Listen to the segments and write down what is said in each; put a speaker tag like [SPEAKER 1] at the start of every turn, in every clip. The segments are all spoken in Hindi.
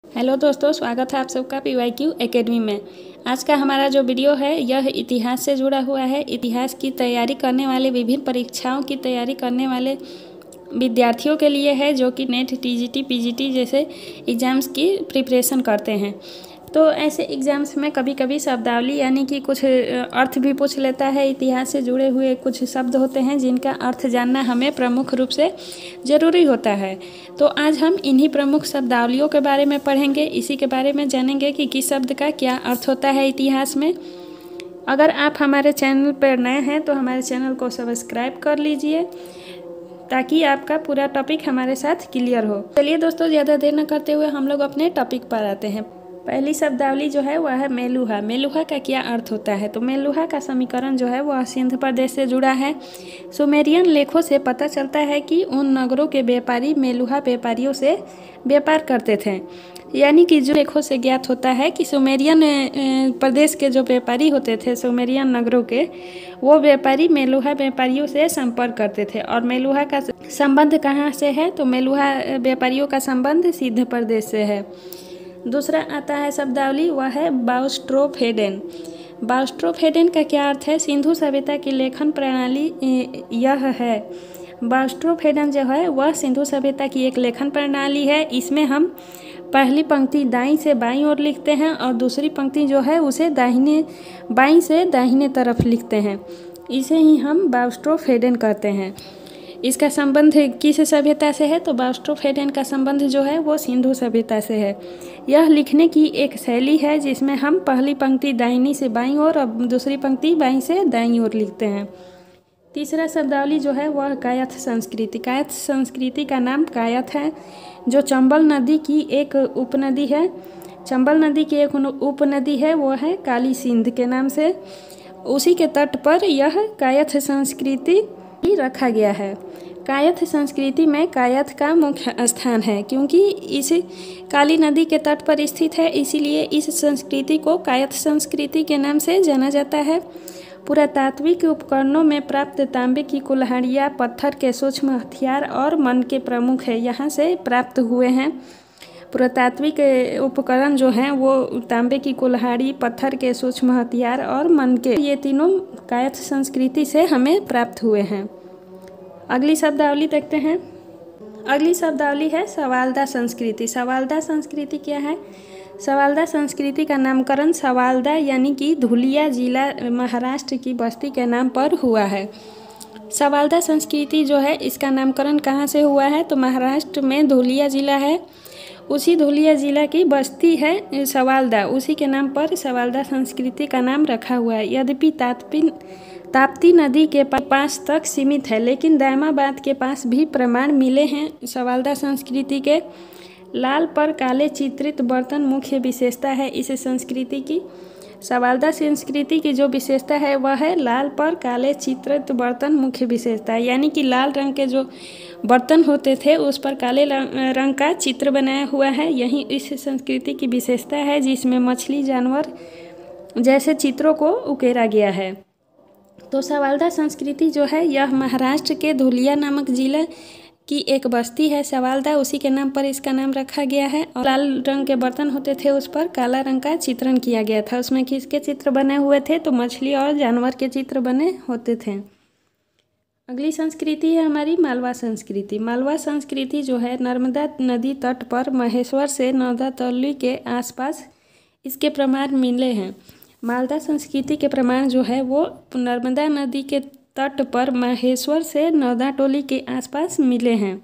[SPEAKER 1] हेलो दोस्तों, स्वागत है आप सबका PYQ एकेडमी में। आज का हमारा जो वीडियो है यह इतिहास से जुड़ा हुआ है। इतिहास की तैयारी करने वाले, विभिन्न परीक्षाओं की तैयारी करने वाले विद्यार्थियों के लिए है, जो कि नेट, TGT, PGT जैसे एग्ज़ाम्स की प्रिपरेशन करते हैं। तो ऐसे एग्ज़ाम्स में कभी कभी शब्दावली यानी कि कुछ अर्थ भी पूछ लेता है। इतिहास से जुड़े हुए कुछ शब्द होते हैं जिनका अर्थ जानना हमें प्रमुख रूप से ज़रूरी होता है। तो आज हम इन्हीं प्रमुख शब्दावलियों के बारे में पढ़ेंगे, इसी के बारे में जानेंगे कि किस शब्द का क्या अर्थ होता है इतिहास में। अगर आप हमारे चैनल पर नए हैं तो हमारे चैनल को सब्सक्राइब कर लीजिए ताकि आपका पूरा टॉपिक हमारे साथ क्लियर हो। चलिए दोस्तों, ज़्यादा देर न करते हुए हम लोग अपने टॉपिक पर आते हैं। पहली शब्दावली जो है वह है मेलुहा। मेलुहा का क्या अर्थ होता है? तो मेलुहा का समीकरण जो है वह सिंध प्रदेश से जुड़ा है। सुमेरियन लेखों से पता चलता है कि उन नगरों के व्यापारी मेलुहा व्यापारियों से व्यापार करते थे। यानी कि जो लेखों से ज्ञात होता है कि सुमेरियन प्रदेश के जो व्यापारी होते थे, सुमेरियन नगरों के, वो व्यापारी मेलुहा व्यापारियों से संपर्क करते थे। और मेलुहा का संबंध कहाँ से है? तो मेलुहा व्यापारियों का संबंध सिंध प्रदेश से है। दूसरा आता है शब्दावली, वह है बाउस्ट्रोफेडेन। बाउस्ट्रोफेडेन का क्या अर्थ है? सिंधु सभ्यता की लेखन प्रणाली यह है। बाउस्ट्रोफेडेन जो है वह सिंधु सभ्यता की एक लेखन प्रणाली है। इसमें हम पहली पंक्ति दाईं से बाईं ओर लिखते हैं और दूसरी पंक्ति जो है उसे बाईं से दाहिने तरफ लिखते हैं। इसे ही हम बाउस्ट्रोफेडेन कहते हैं। इसका संबंध किस सभ्यता से है? तो बाउस्ट्रोफेडेन का संबंध जो है वो सिंधु सभ्यता से है। यह लिखने की एक शैली है जिसमें हम पहली पंक्ति दाहिनी से बाईं ओर और दूसरी पंक्ति बाईं से दाईं ओर लिखते हैं। तीसरा शब्दावली जो है वह कायथ संस्कृति। कायथ संस्कृति का नाम कायथ है, जो चंबल नदी की एक उपनदी है। चंबल नदी की एक उपनदी है, वो है काली सिंध के नाम से। उसी के तट पर यह कायथ संस्कृति रखा गया है। कायथ संस्कृति में कायथ का मुख्य स्थान है। क्योंकि इस काली नदी के तट पर स्थित है, इसीलिए इस संस्कृति को कायथ संस्कृति के नाम से जाना जाता है। पुरातात्विक उपकरणों में प्राप्त तांबे की कुल्हाड़ियाँ, पत्थर के सूक्ष्म हथियार और मन के प्रमुख है यहाँ से प्राप्त हुए हैं। पुरातात्विक उपकरण जो हैं वो तांबे की कुल्हाड़ी, पत्थर के सूक्ष्म हथियार और मन के, ये तीनों कायथ संस्कृति से हमें प्राप्त हुए हैं। अगली शब्दावली देखते हैं। अगली शब्दावली है सवालदा संस्कृति। सवालदा संस्कृति क्या है? सवालदा संस्कृति का नामकरण सवालदा यानी कि धुलिया जिला महाराष्ट्र की बस्ती के नाम पर हुआ है। सवालदा संस्कृति जो है इसका नामकरण कहाँ से हुआ है? तो महाराष्ट्र में धुलिया जिला है, उसी धुलिया जिला की बस्ती है सवालदा, उसी के नाम पर सवालदा संस्कृति का नाम रखा हुआ है। यद्यपि ताप्ती नदी के पास तक सीमित है, लेकिन दायमाबाद के पास भी प्रमाण मिले हैं सवालदा संस्कृति के। लाल पर काले चित्रित बर्तन मुख्य विशेषता है इस संस्कृति की। सवालदा संस्कृति की जो विशेषता है वह है लाल पर काले चित्रित बर्तन मुख्य विशेषता है। यानी कि लाल रंग के जो बर्तन होते थे उस पर काले रंग का चित्र बनाया हुआ है। यही इस संस्कृति की विशेषता है, जिसमें मछली, जानवर जैसे चित्रों को उकेरा गया है। तो सवालदा संस्कृति जो है यह महाराष्ट्र के धुलिया नामक जिला की एक बस्ती है सवालदा, उसी के नाम पर इसका नाम रखा गया है। और लाल रंग के बर्तन होते थे उस पर काला रंग का चित्रण किया गया था। उसमें किसके चित्र बने हुए थे? तो मछली और जानवर के चित्र बने होते थे। अगली संस्कृति है हमारी मालवा संस्कृति। मालवा संस्कृति जो है नर्मदा नदी तट पर महेश्वर से नौदातली के आसपास इसके प्रमाण मिले हैं। मालवा संस्कृति के प्रमाण जो है वो नर्मदा नदी के तट पर महेश्वर से नौदाटोली के आसपास मिले हैं।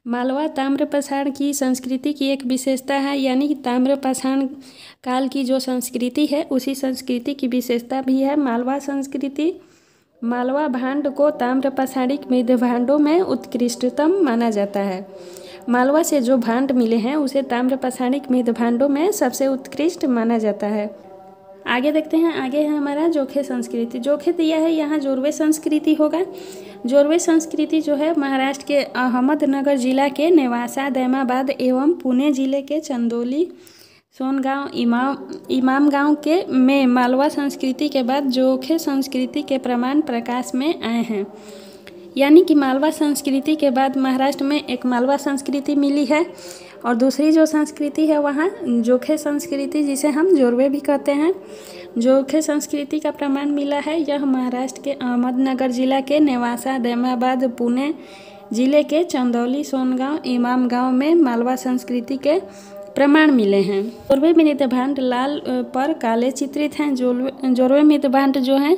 [SPEAKER 1] मालवा ताम्रपाषाण की संस्कृति की एक विशेषता है, यानी कि ताम्रपाषाण काल की जो संस्कृति है उसी संस्कृति की विशेषता भी है मालवा संस्कृति। मालवा भांड को ताम्रपाषाणिक मृद भांडों में उत्कृष्टतम माना जाता है। मालवा से जो भांड मिले हैं उसे ताम्रपाषाणिक मृद भांडों में सबसे उत्कृष्ट माना जाता है। आगे देखते हैं। आगे है हमारा जोखे संस्कृति। जोखे दिया है यहाँ जोरवे संस्कृति होगा। जोरवे संस्कृति जो है महाराष्ट्र के अहमदनगर जिला के नेवासा, दायमाबाद एवं पुणे जिले के चंदोली, सोनगांव, इमामगांव के में मालवा संस्कृति के बाद जोखे संस्कृति के प्रमाण प्रकाश में आए हैं। यानी कि मालवा संस्कृति के बाद महाराष्ट्र में एक मालवा संस्कृति मिली है और दूसरी जो संस्कृति है वहाँ जोखे संस्कृति, जिसे हम जोरवे भी कहते हैं। जोखे संस्कृति का प्रमाण मिला है। यह महाराष्ट्र के अहमदनगर जिला के नेवासा, दहमाबाद, पुणे जिले के चंदौली, सोनगांव, इमाम गांव में मालवा संस्कृति के प्रमाण मिले हैं। जोरवे मृदभांड लाल पर काले चित्रित हैं। जोरवे मृदभांड जो हैं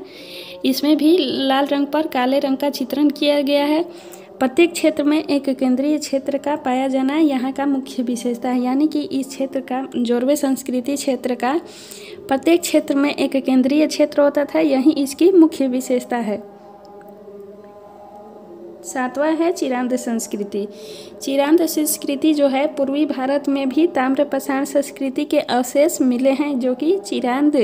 [SPEAKER 1] इसमें भी लाल रंग पर काले रंग का चित्रण किया गया है। प्रत्येक क्षेत्र में एक केंद्रीय क्षेत्र का पाया जाना यहाँ का मुख्य विशेषता है, यानी कि इस क्षेत्र का, जोरवे संस्कृति क्षेत्र का प्रत्येक क्षेत्र में एक केंद्रीय क्षेत्र होता था, यही इसकी मुख्य विशेषता है। सातवां है चिरांद संस्कृति। चिरांद संस्कृति जो है पूर्वी भारत में भी ताम्रपाषाण संस्कृति के अवशेष मिले हैं, जो कि चिरांद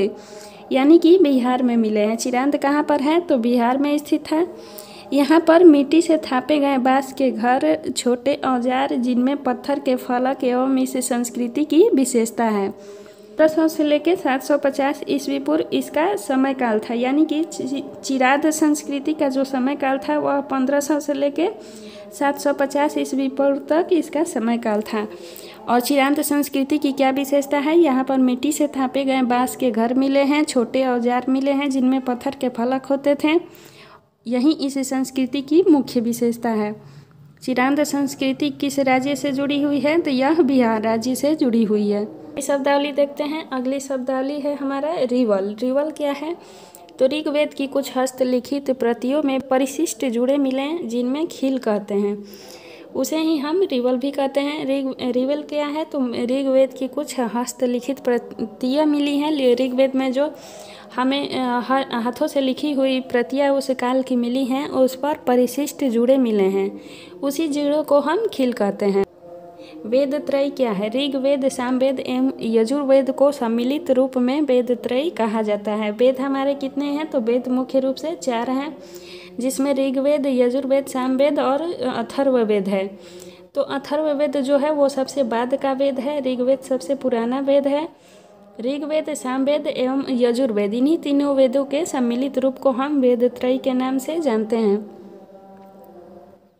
[SPEAKER 1] यानी कि बिहार में मिले हैं। चिरांद कहाँ पर है? तो बिहार में स्थित है। यहाँ पर मिट्टी से थापे गए बांस के घर, छोटे औजार जिनमें पत्थर के फलक एवं इस संस्कृति की विशेषता है। 1500 से लेकर 750 ईस्वी पूर्व इसका समय काल था, यानी कि चिरांद संस्कृति का जो समय काल था वह 1500 से लेकर 750 ईस्वी पूर्व तक इसका समय काल था। और चिरांद संस्कृति की क्या विशेषता है? यहाँ पर मिट्टी से थापे गए बांस के घर मिले हैं, छोटे औजार मिले हैं जिनमें पत्थर के फलक होते थे, यही इस संस्कृति की मुख्य विशेषता है। चिरांद संस्कृति किस राज्य से जुड़ी हुई है? तो यह बिहार राज्य से जुड़ी हुई है। शब्दावली देखते हैं। अगली शब्दावली है हमारा रिवल। रिवल क्या है? तो ऋग्वेद की कुछ हस्तलिखित प्रतियों में परिशिष्ट जुड़े मिले हैं जिनमें खील कहते हैं, उसे ही हम रिवल भी कहते हैं। रिवल क्या है? तो ऋग्वेद की कुछ हस्तलिखित प्रतियां मिली हैं। ऋग्वेद में जो हमें हाथों से लिखी हुई प्रतियां उस काल की मिली हैं, उस पर परिशिष्ट जुड़े मिले हैं, उसी जुड़ों को हम खील कहते हैं। वेद त्रय क्या है? ऋग्वेद, सामवेद एवं यजुर्वेद को सम्मिलित रूप में वेद त्रय कहा जाता है। वेद हमारे कितने हैं? तो वेद मुख्य रूप से 4 हैं, जिसमें ऋग्वेद, यजुर्वेद, सामवेद और अथर्ववेद है। तो अथर्ववेद जो है वो सबसे बाद का वेद है, ऋग्वेद सबसे पुराना वेद है। ऋग्वेद, सामवेद एवं यजुर्वेद, इन्हीं तीनों वेदों के सम्मिलित रूप को हम वेद त्रय के नाम से जानते हैं।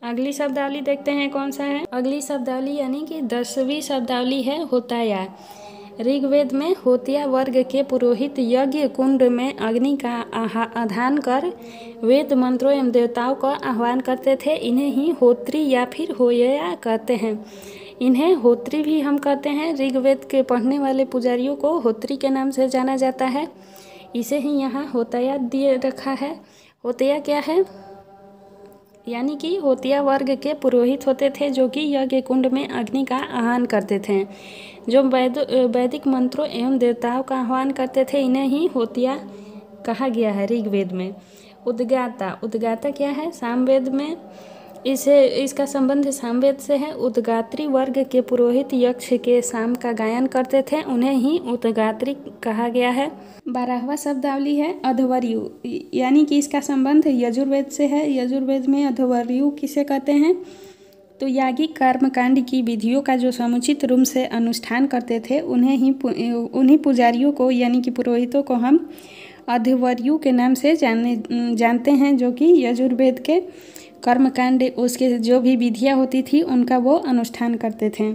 [SPEAKER 1] अगली शब्दावली देखते हैं कौन सा है। अगली शब्दावली यानी कि 10वीं शब्दावली है होताया। ऋग्वेद में होतिया वर्ग के पुरोहित यज्ञ कुंड में अग्नि का आधान कर वेद मंत्रों एवं देवताओं का आह्वान करते थे। इन्हें ही होत्री या फिर होया कहते हैं। इन्हें होत्री भी हम कहते हैं। ऋग्वेद के पढ़ने वाले पुजारियों को होत्री के नाम से जाना जाता है। इसे ही यहाँ होताया दिए रखा है। होतिया क्या है? यानी कि होतिया वर्ग के पुरोहित होते थे जो कि यज्ञ कुंड में अग्नि का आह्वान करते थे, जो वैदिक मंत्रों एवं देवताओं का आह्वान करते थे। इन्हें ही होतिया कहा गया है ऋग्वेद में। उद्गाता, उद्गाता क्या है? सामवेद में इसका संबंध सामवेद से है। उद्गात्री वर्ग के पुरोहित यक्ष के साम का गायन करते थे, उन्हें ही उद्गात्री कहा गया है। 12वां शब्दावली है अध्वर्यु, यानी कि इसका संबंध यजुर्वेद से है। यजुर्वेद में अध्वर्यु किसे कहते हैं? तो यागिक कर्मकांड की विधियों का जो समुचित रूप से अनुष्ठान करते थे उन्हीं पुजारियों को यानी कि पुरोहितों को हम अध्वर्यु के नाम से जानते हैं, जो कि यजुर्वेद के कर्मकांड, उसके जो भी विधियाँ होती थी उनका वो अनुष्ठान करते थे।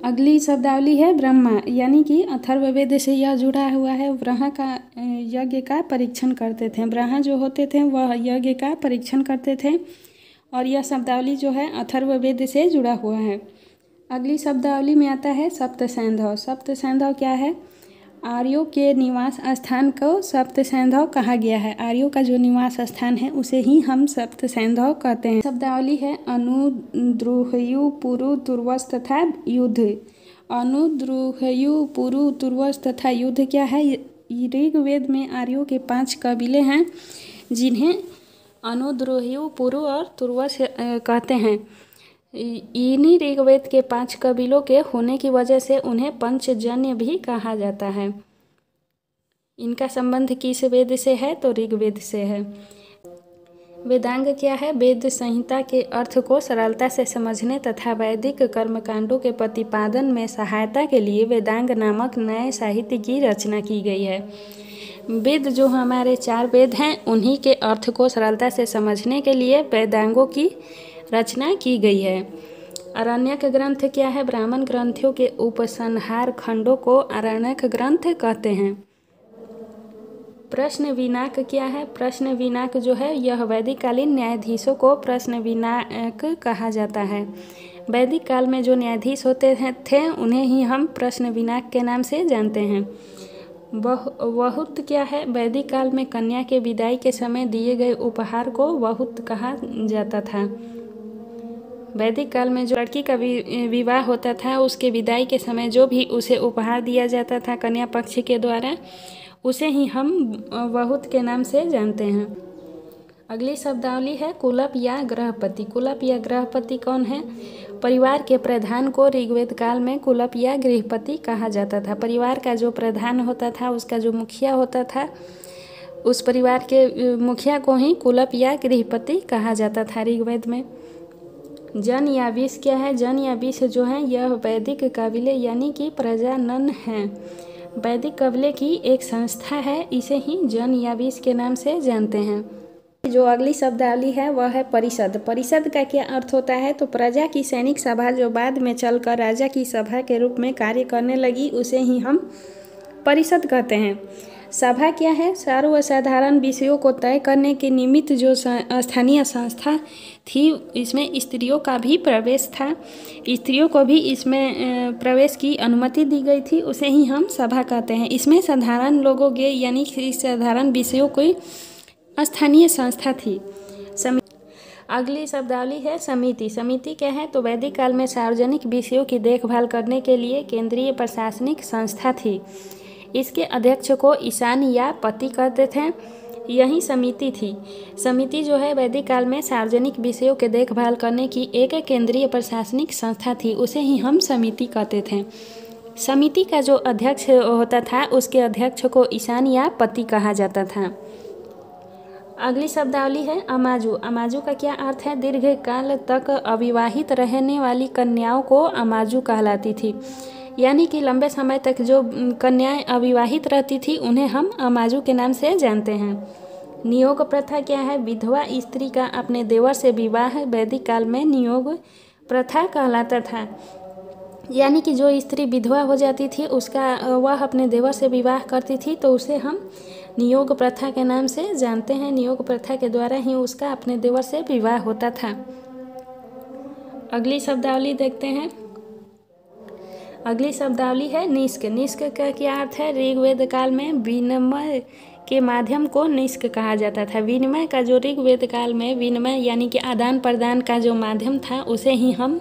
[SPEAKER 1] अगली शब्दावली है ब्रह्मा, यानी कि अथर्ववेद से यह जुड़ा हुआ है। ब्रह्मा का यज्ञ का परीक्षण करते थे। ब्रह्मा जो होते थे वह यज्ञ का परीक्षण करते थे, और यह शब्दावली जो है अथर्ववेद से जुड़ा हुआ है। अगली शब्दावली में आता है सप्तसैंधव। सप्तसैंधव क्या है? आर्यों के निवास स्थान को सप्तसैंधव कहा गया है। आर्यों का जो निवास स्थान है उसे ही हम सप्तसैंधव कहते हैं। शब्दावली है अनुद्रुहयु, पुरु, तुर्वस तथा युद्ध। अनुद्रुहयु, पुरु, तुर्वस तथा युद्ध क्या है? ऋग्वेद में आर्यों के 5 कबीले हैं जिन्हें अनुद्रुहयु, पुरु और तुर्वस कहते हैं। इन्हीं ऋग्वेद के 5 कबीलों के होने की वजह से उन्हें पंचजन्य भी कहा जाता है। इनका संबंध किस वेद से है? तो ऋग्वेद से है। वेदांग क्या है? वेद संहिता के अर्थ को सरलता से समझने तथा वैदिक कर्मकांडों के प्रतिपादन में सहायता के लिए वेदांग नामक नए साहित्य की रचना की गई है। वेद जो हमारे 4 वेद हैं उन्हीं के अर्थ को सरलता से समझने के लिए वेदांगों की रचना की गई है। आरण्यक ग्रंथ क्या है? ब्राह्मण ग्रंथों के उपसंहार खंडों को आरण्यक ग्रंथ कहते हैं। प्रश्न विनाक क्या है? प्रश्न विनाक जो है यह वैदिक कालीन न्यायाधीशों को प्रश्न विनाक कहा जाता है। वैदिक काल में जो न्यायाधीश होते थे उन्हें ही हम प्रश्न विनाक के नाम से जानते हैं। वहुत क्या है? वैदिक काल में कन्या के विदाई के समय दिए गए उपहार को वहुत कहा जाता था। वैदिक काल में जो लड़की का विवाह होता था उसके विदाई के समय जो भी उसे उपहार दिया जाता था कन्या पक्ष के द्वारा, उसे ही हम वहुत के नाम से जानते हैं। अगली शब्दावली है कुलप या गृहपति। कुलप या गृहपति कौन है? परिवार के प्रधान को ऋग्वेद काल में कुलप या गृहपति कहा जाता था। परिवार का जो प्रधान होता था, उसका जो मुखिया होता था, उस परिवार के मुखिया को ही कुलप या गृहपति कहा जाता था ऋग्वेद में। जन या विष क्या है? जन या विष जो है यह वैदिक कबीले यानी कि प्रजानन है। वैदिक कबीले की एक संस्था है, इसे ही जन या विष के नाम से जानते हैं। जो अगली शब्दावली है वह है परिषद। परिषद का क्या अर्थ होता है? तो प्रजा की सैनिक सभा जो बाद में चलकर राजा की सभा के रूप में कार्य करने लगी, उसे ही हम परिषद कहते हैं। सभा क्या है? सर्वसाधारण विषयों को तय करने के निमित्त जो स्थानीय संस्था थी, इसमें स्त्रियों का भी प्रवेश था। स्त्रियों को भी इसमें प्रवेश की अनुमति दी गई थी, उसे ही हम सभा कहते हैं। इसमें साधारण लोगों के यानी कि साधारण विषयों की स्थानीय संस्था थी। अगली शब्दावली है समिति। समिति क्या है? तो वैदिक काल में सार्वजनिक विषयों की देखभाल करने के लिए केंद्रीय प्रशासनिक संस्था थी। इसके अध्यक्ष को ईशान या पति कहते थे, यही समिति थी। समिति जो है वैदिक काल में सार्वजनिक विषयों के देखभाल करने की एक केंद्रीय प्रशासनिक संस्था थी, उसे ही हम समिति कहते थे। समिति का जो अध्यक्ष होता था उसके अध्यक्ष को ईशान या पति कहा जाता था। अगली शब्दावली है अमाजु। अमाजु का क्या अर्थ है? दीर्घ काल तक अविवाहित रहने वाली कन्याओं को अमाजु कहलाती थी, यानी कि लंबे समय तक जो कन्याएं अविवाहित रहती थी उन्हें हम अमाजु के नाम से जानते हैं। नियोग प्रथा क्या है? विधवा स्त्री का अपने देवर से विवाह वैदिक काल में नियोग प्रथा कहलाता था, यानी कि जो स्त्री विधवा हो जाती थी उसका वह अपने देवर से विवाह करती थी तो उसे हम नियोग प्रथा के नाम से जानते हैं। नियोग प्रथा के द्वारा ही उसका अपने देवर से विवाह होता था। अगली शब्दावली देखते हैं। अगली शब्दावली है निष्क। निष्क का क्या अर्थ है? ऋग्वेद काल में विनिमय के माध्यम को निष्क कहा जाता था। विनिमय का जो ऋग्वेद काल में विनिमय यानी कि आदान प्रदान का जो माध्यम था उसे ही हम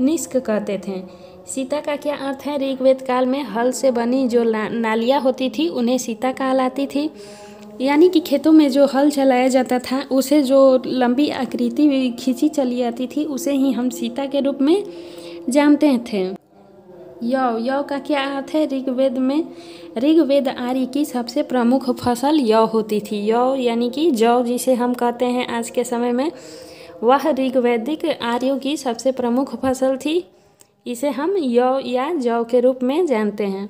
[SPEAKER 1] निष्क कहते थे। सीता का क्या अर्थ है? ऋग्वेद काल में हल से बनी जो नालियाँ होती थी उन्हें सीता कहलाती थी, यानी कि खेतों में जो हल चलाया जाता था उसे जो लंबी आकृति खींची चली आती थी उसे ही हम सीता के रूप में जानते थे। यौ। यौ का क्या अर्थ है? ऋग्वेद आर्य की सबसे प्रमुख फसल यौ होती थी। यौ यानी कि जौ जिसे हम कहते हैं आज के समय में, वह ऋग्वैदिक आर्यों की सबसे प्रमुख फसल थी। इसे हम यौ या जौ के रूप में जानते हैं।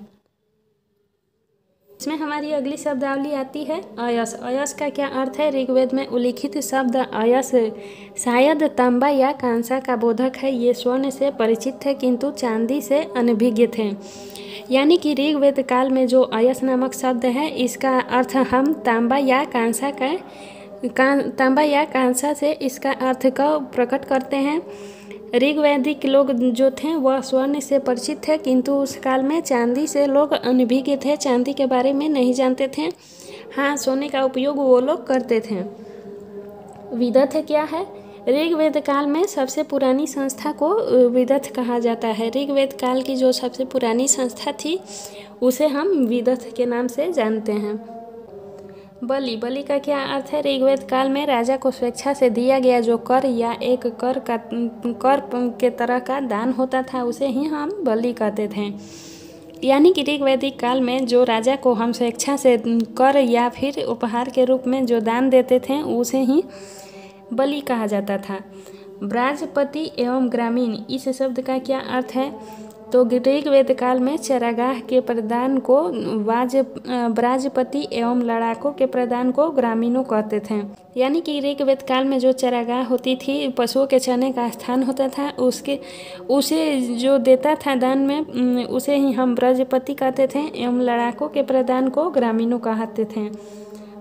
[SPEAKER 1] इसमें हमारी अगली शब्दावली आती है अयस। अयस का क्या अर्थ है? ऋग्वेद में उल्लिखित शब्द अयस शायद तांबा या कांसा का बोधक है। ये स्वर्ण से परिचित थे किंतु चांदी से अनभिज्ञ थे, यानी कि ऋग्वेद काल में जो अयस नामक शब्द है इसका अर्थ हम तांबा या कांसा से इसका अर्थ का प्रकट करते हैं। ऋग्वैदिक लोग जो थे वह स्वर्ण से परिचित थे किंतु उस काल में चांदी से लोग अनभिज्ञ थे, चांदी के बारे में नहीं जानते थे। हाँ, सोने का उपयोग वो लोग करते थे। विदथ क्या है? ऋग्वेद काल में सबसे पुरानी संस्था को विदथ कहा जाता है। ऋग्वेद काल की जो सबसे पुरानी संस्था थी उसे हम विदथ के नाम से जानते हैं। बलि। बलि का क्या अर्थ है? ऋग्वेद काल में राजा को स्वेच्छा से दिया गया जो कर या एक कर के तरह का दान होता था उसे ही हम बलि कहते थे, यानी कि ऋग्वैदिक काल में जो राजा को हम स्वेच्छा से कर या फिर उपहार के रूप में जो दान देते थे उसे ही बलि कहा जाता था। ब्राजपति एवं ग्रामीण, इस शब्द का क्या अर्थ है? तो ऋग्वेद काल में चरागाह के प्रदान को ब्राजपति एवं लड़ाकों के प्रदान को ग्रामीणों कहते थे। यानी कि ऋग्वेद काल में जो चरागाह होती थी, पशुओं के चरने का स्थान होता था, उसे जो देता था दान में, उसे ही हम ब्रजपति कहते थे एवं लड़ाकों के प्रदान को ग्रामीणों कहते थे।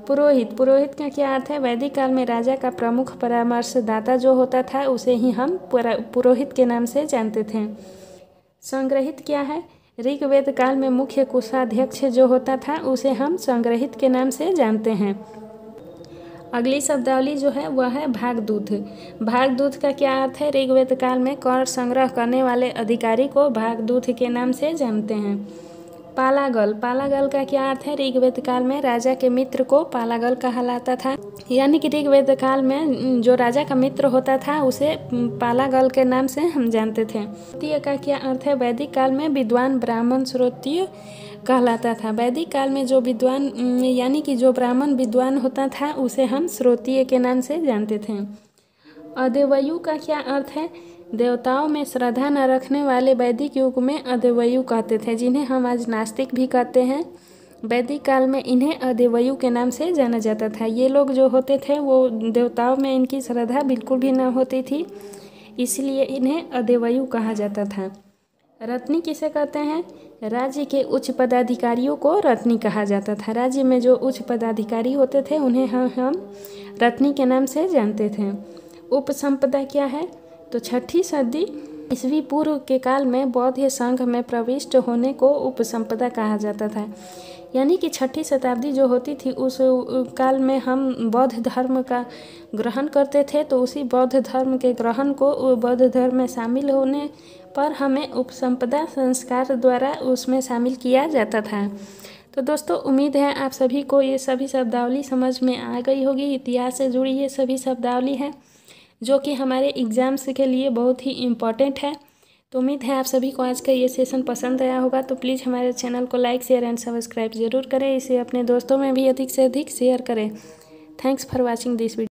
[SPEAKER 1] पुरोहित का क्या अर्थ है? वैदिक काल में राजा का प्रमुख परामर्शदाता जो होता था उसे ही हम पुरोहित के नाम से जानते थे। संग्रहित क्या है? ऋग्वेद काल में मुख्य कोषाध्यक्ष जो होता था उसे हम संग्रहित के नाम से जानते हैं। अगली शब्दावली जो है वह है भागदूत। भागदूत का क्या अर्थ है? ऋग्वेद काल में कर संग्रह करने वाले अधिकारी को भागदूत के नाम से जानते हैं। पालागल का क्या अर्थ है? ऋग्वेद काल में राजा के मित्र को पालागल कहलाता था। यानी कि ऋग्वेद काल में जो राजा का मित्र होता था उसे पालागल के नाम से हम जानते थे। श्रोत्रिय का क्या अर्थ है? वैदिक काल में विद्वान ब्राह्मण श्रोत्रिय कहलाता था। वैदिक काल में जो विद्वान यानी कि जो ब्राह्मण विद्वान होता था उसे हम श्रोत्रिय के नाम से जानते थे। अदेवयु का क्या अर्थ है? देवताओं में श्रद्धा न रखने वाले वैदिक युग में अदेवयु कहते थे, जिन्हें हम आज नास्तिक भी कहते हैं। वैदिक काल में इन्हें अदेवयु के नाम से जाना जाता था। ये लोग जो होते थे वो देवताओं में इनकी श्रद्धा बिल्कुल भी न होती थी, इसलिए इन्हें अदेवयु कहा जाता था। रत्नी किसे कहते हैं? राज्य के उच्च पदाधिकारियों को रत्नी कहा जाता था। राज्य में जो उच्च पदाधिकारी होते थे उन्हें हम रत्नी के नाम से जानते थे। उपसंपदा क्या है? तो 6ठी सदी ईस्वी पूर्व के काल में बौद्ध संघ में प्रविष्ट होने को उपसंपदा कहा जाता था। यानी कि 6ठी शताब्दी जो होती थी उस काल में हम बौद्ध धर्म का ग्रहण करते थे, तो उसी बौद्ध धर्म के ग्रहण को बौद्ध धर्म में शामिल होने पर हमें उपसंपदा संस्कार द्वारा उसमें शामिल किया जाता था। तो दोस्तों, उम्मीद है आप सभी को ये सभी शब्दावली समझ में आ गई होगी। इतिहास से जुड़ी ये सभी शब्दावली है जो कि हमारे एग्ज़ाम्स के लिए बहुत ही इम्पॉर्टेंट है। तो उम्मीद है आप सभी को आज का ये सेशन पसंद आया होगा। तो प्लीज़ हमारे चैनल को लाइक, शेयर एंड सब्सक्राइब ज़रूर करें। इसे अपने दोस्तों में भी अधिक से अधिक शेयर करें। Thanks for watching this video.